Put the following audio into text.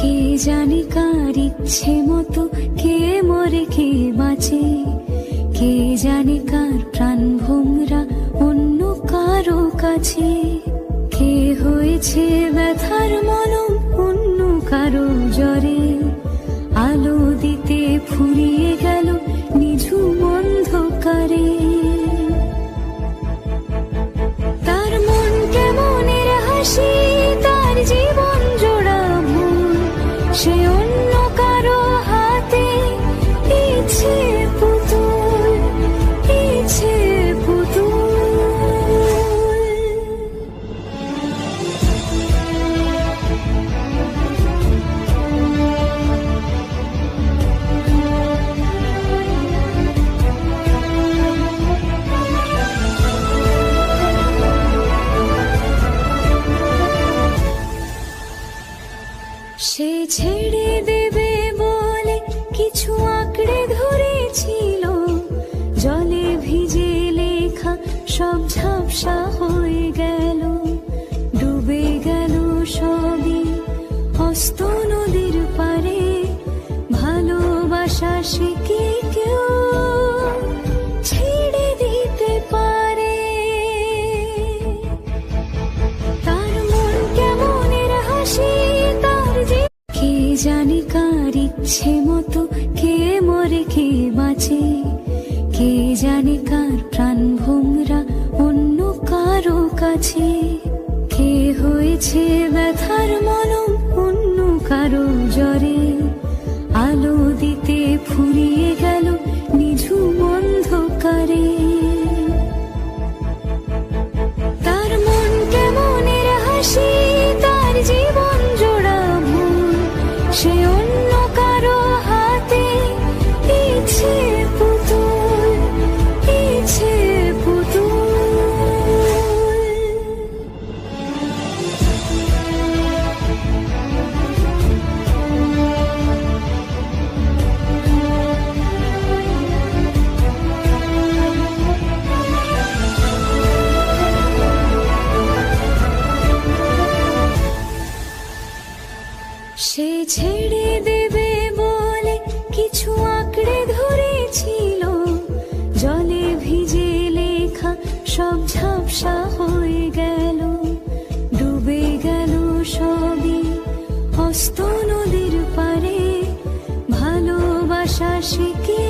কে জানে কার ইচ্ছে মতো কে মরে কে বাঁচে, কে জানে কার প্রাণ ভোমরা অন্য কারো কাছে, কে হয়েছে ব্যথার মলম অন্য কারো জ্বরে, আলো দিতে ফুরিয়ে গেল নিঝুম অন্ধকারে। তার মন কেমনের হাসি, তার জীবন জোড়া ভুল, সে অন্য কারো হাতে ইচ্ছে পুতুল, ইচ্ছে পুতুল। সে ছেড়ে দেবে বলে কিছু আঁকড়ে ধরেছিল, জলে ভিজে লেখা সব ঝাপসা হয়ে গেল, ডুবে গেল সবই অস্ত নদীর পারে। ভালোবাসা সে কি কেউ ছেড়ে দিতে পারে? তার মন কেমনের হাসি, কে জানে কার ইচ্ছে মতো কে মরে কে বাঁচে, কে জানে কার প্রাণ ভোমরা অন্য কারো কাছে, কে হয়েছে ব্যথার মলম অন্য কারো জ্বরে, আলো দিতে ফুরিয়ে গেল নিঝুম অন্ধকারে। তার মন কেমনের হাসি, তার জীবন জোড়া ভুল, সে অন্য কারো হাতে ইচ্ছে পুতুল, ইচ্ছে পুতুল। সে ছেড়ে দেবে বলে কিছু আঁকড়ে ধরেছিল, জলে ভিজে লেখা সব ঝাপসা হয়ে গেল, ডুবে গেল সবই অস্ত নদীর পারে। ভালোবাসা সে কি